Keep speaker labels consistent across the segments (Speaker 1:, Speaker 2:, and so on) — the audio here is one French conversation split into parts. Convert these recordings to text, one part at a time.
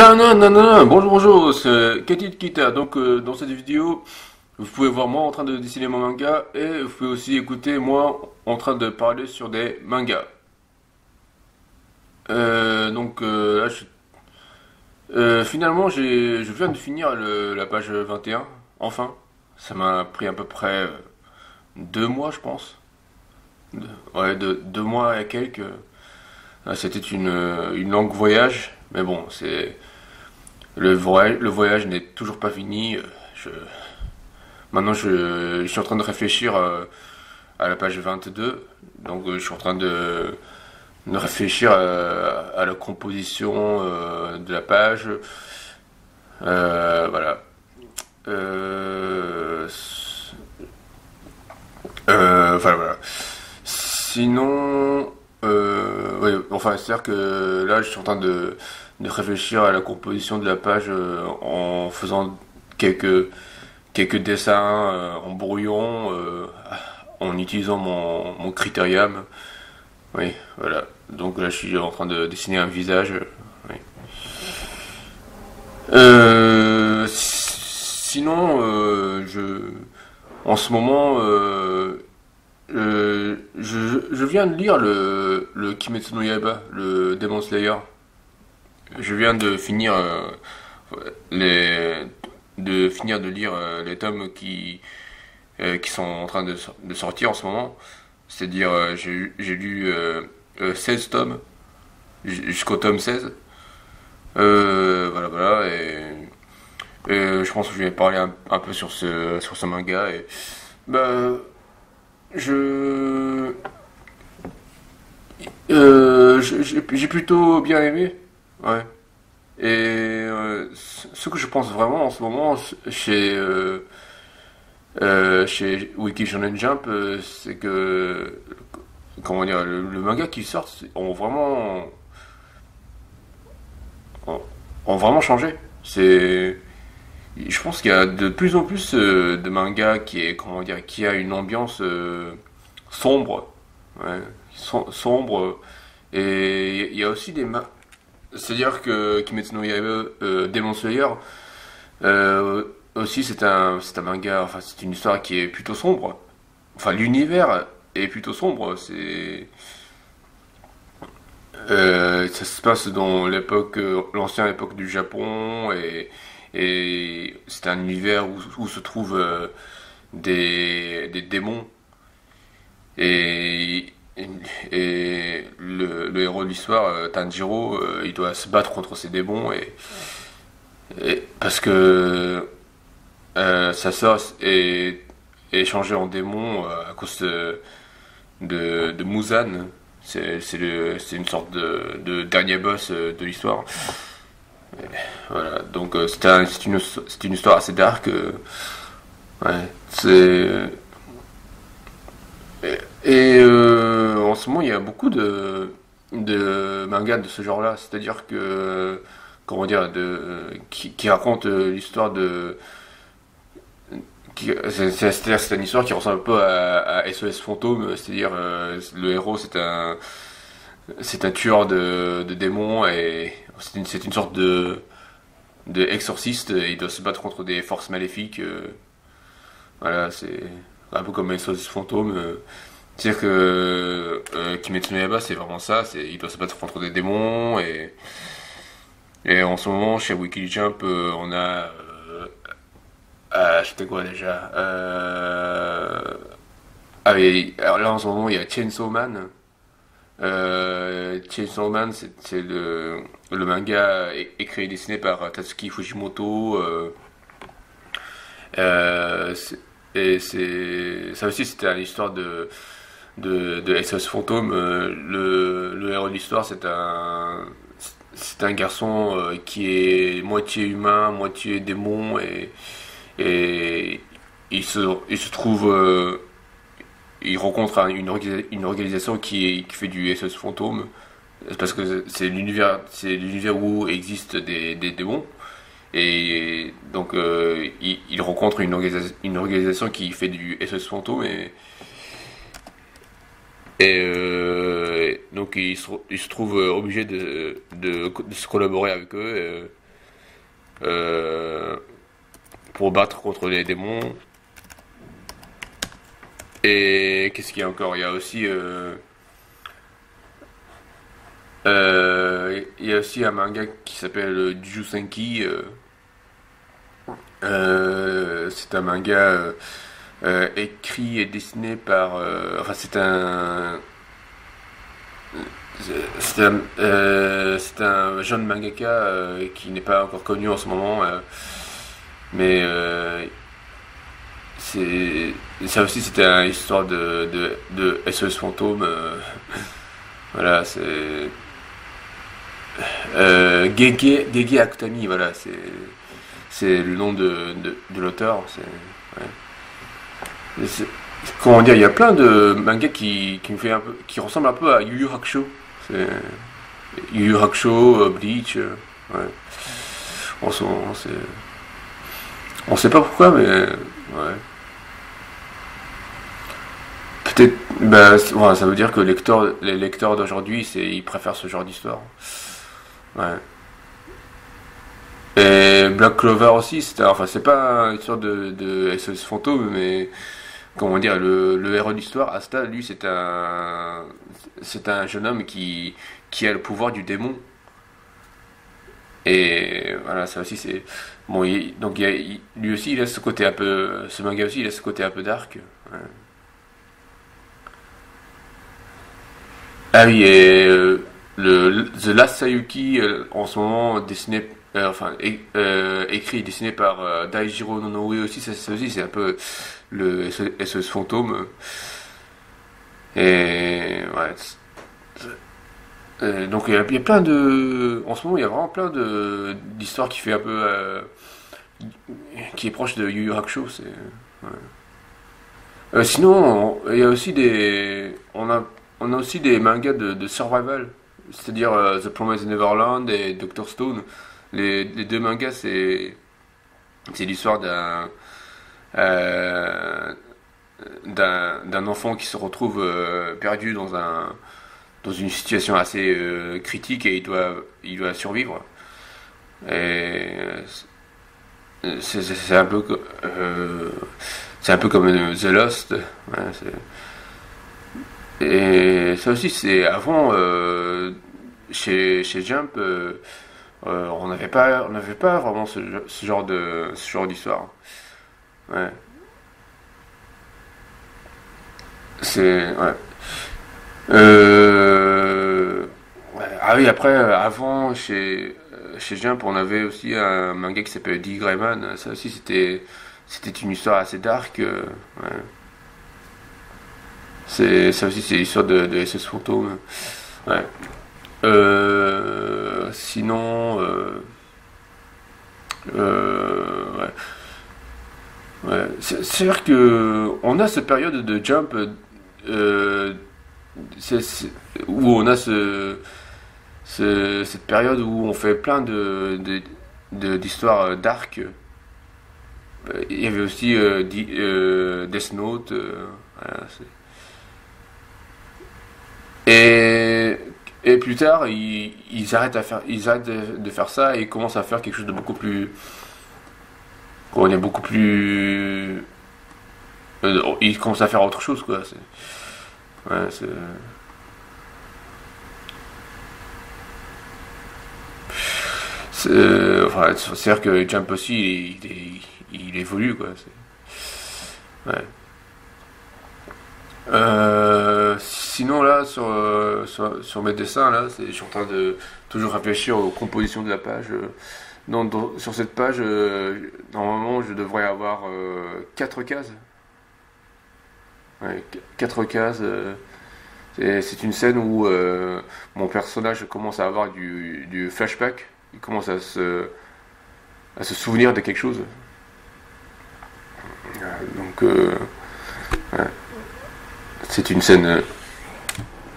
Speaker 1: Bonjour, bonjour, c'est Katit Kita. Donc, dans cette vidéo, vous pouvez voir moi en train de dessiner mon manga et vous pouvez aussi écouter moi en train de parler sur des mangas. Là, finalement, je viens de finir la page 21, enfin. Ça m'a pris à peu près 2 mois, je pense. Ouais, 2 mois et quelques. C'était une longue voyage, mais bon, le voyage n'est toujours pas fini. Maintenant, je suis en train de réfléchir à la page 22. Donc, je suis en train de réfléchir à la composition de la page. Voilà. Euh, voilà. Sinon, ouais, enfin, c'est-à-dire que là, je suis en train de réfléchir à la composition de la page en faisant quelques dessins en brouillon, en utilisant mon Criterium. Oui, voilà. Donc là, je suis en train de dessiner un visage. Oui. Sinon, en ce moment, je viens de lire le Kimetsu no Yaiba, le Demon Slayer. Je viens de finir les de finir de lire les tomes qui sont en train de sortir en ce moment. C'est-à-dire, j'ai lu 16 tomes jusqu'au tome 16. Voilà. Et je pense que je vais parler un peu sur ce manga. Et, bah, je, j'ai plutôt bien aimé. Ouais. Et ce que je pense vraiment en ce moment chez Wiki Shonen Jump, c'est que comment dire, le manga qui sort ont, ont vraiment changé. Je pense qu'il y a de plus en plus de mangas qui a une ambiance sombre, ouais, sombre. Et il y a aussi c'est-à-dire que Kimetsu no Yaiba, Demon Slayer, aussi c'est un manga, enfin c'est une histoire qui est plutôt sombre. Enfin l'univers est plutôt sombre. Ça se passe dans l'ancienne époque du Japon et c'est un univers où se trouvent des démons et, le héros de l'histoire, Tanjiro, il doit se battre contre ces démons et parce que sa sœur est changée en démon à cause de Muzan. C'est une sorte de dernier boss de l'histoire. Voilà, donc c'est une histoire assez dark. Ouais, en ce moment, il y a beaucoup de mangas de ce genre-là. C'est-à-dire que, comment dire, qui racontent l'histoire c'est-à-dire c'est une histoire qui ressemble un peu à SOS Fantôme. C'est-à-dire le héros c'est un tueur de démons et c'est une sorte de exorciste. Et il doit se battre contre des forces maléfiques. Voilà, c'est un peu comme SOS Fantôme. C'est-à-dire que Kimetsu no Yaiba, c'est vraiment ça. Il doit se battre contre des démons. Et en ce moment, chez Weekly Jump, on a. C'était quoi déjà Ah oui, alors là en ce moment, il y a Chainsaw Man. Chainsaw Man, c'est le manga écrit et dessiné par Tatsuki Fujimoto. Euh, c'est- Ça aussi, c'était une histoire de SOS Fantôme. Le héros de l'histoire, c'est un garçon qui est moitié humain, moitié démon, et il se trouve, il rencontre une organisation qui fait du SOS Fantôme, parce que c'est l'univers où existent des démons. Et donc, il rencontre une organisation qui fait du SOS Fantôme donc il se trouve obligé de se collaborer avec eux. euh, pour battre contre les démons. Et qu'est-ce qu'il y a encore? Il y a aussi un manga qui s'appelle Jusenki. C'est un manga écrit et dessiné par. Enfin, c'est un jeune mangaka qui n'est pas encore connu en ce moment, mais c'est ça aussi c'était une histoire de SOS fantôme. Voilà, c'est Gege Akutami, voilà, c'est le nom de l'auteur. Ouais. Comment dire, il y a plein de mangas qui me fait un peu, qui ressemblent un peu à Yu Yu Hakusho. C'est Yu Yu Hakusho, Bleach, ouais. En ce moment, on sait pas pourquoi, mais ouais. Peut-être, bah, ouais, ça veut dire que les lecteurs d'aujourd'hui, ils préfèrent ce genre d'histoire. Ouais. Et Black Clover aussi, enfin, c'est pas une histoire de SOS fantôme, mais comment dire, le héros d'histoire, Asta, lui, c'est un jeune homme qui a le pouvoir du démon. Et voilà, ça aussi, c'est bon. Donc, lui aussi, il a ce côté un peu, ce manga aussi, il a ce côté un peu dark. Ouais. Ah oui, et The Last Sayuki, en ce moment dessiné, écrit et dessiné par Daijiro Nonoue aussi, ça aussi c'est un peu le SOS fantôme. Et ouais. Donc il y a plein de, en ce moment il y a vraiment plein de d'histoires qui fait un peu, qui est proche de Yu Yu Hakusho. Ouais. Sinon, il y a aussi on a aussi des mangas de survival, c'est-à-dire The Promised Neverland et Doctor Stone. Les deux mangas, c'est l'histoire euh, d'un enfant qui se retrouve perdu dans une situation assez critique et il doit survivre. Et c'est un peu c'est un peu comme The Lost. Ouais, et ça aussi, c'est avant chez Jump, on n'avait pas vraiment ce genre d'histoire. Ouais, ouais. Euh, ouais. Ah oui, après, avant chez Jump, on avait aussi un manga qui s'appelle Dick Grayman. Ça aussi, c'était une histoire assez dark. Ouais. Ça aussi, c'est l'histoire de SS Fantôme. Ouais. Sinon, ouais. Ouais. C'est vrai que on a cette période de Jump euh, où on a cette période où on fait plein d'histoires dark. Il y avait aussi Death Note. Voilà, et, et plus tard, ils arrêtent de faire ça et ils commencent à faire quelque chose de beaucoup plus, on est beaucoup plus, ils commencent à faire autre chose quoi. Ouais, enfin, c'est-à-dire que Jump aussi, il évolue quoi. Ouais. Sinon là sur mes dessins là, je suis en train de toujours réfléchir aux compositions de la page. Sur cette page, normalement je devrais avoir 4 cases. Ouais, 4 cases. C'est une scène où mon personnage commence à avoir du flashback. Il commence à se souvenir de quelque chose. Donc ouais. C'est une scène,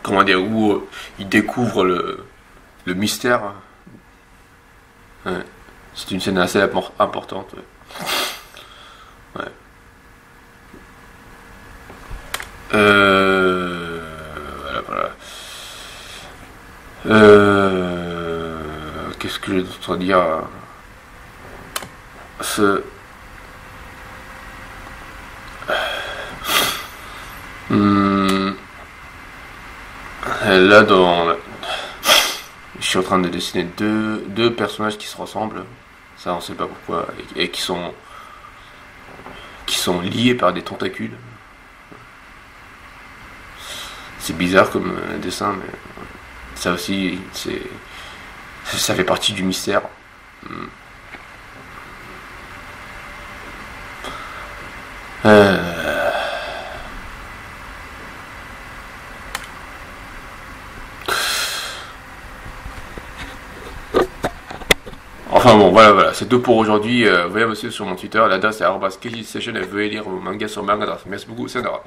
Speaker 1: comment dire, où il découvre le mystère. Ouais. C'est une scène assez importante. Ouais. Ouais. Voilà, voilà. Qu'est-ce que je dois dire? ce Hmm, là, je suis en train de dessiner deux personnages qui se ressemblent. Ça, on sait pas pourquoi. Et qui sont liés par des tentacules. C'est bizarre comme dessin, mais ça aussi, ça fait partie du mystère. Hmm. Euh, Enfin bon, voilà, c'est tout pour aujourd'hui. Veuillez me suivre sur mon Twitter, l'adresse c'est @kjsession et veuillez lire mon manga sur Mangadras. Merci beaucoup, Sandra.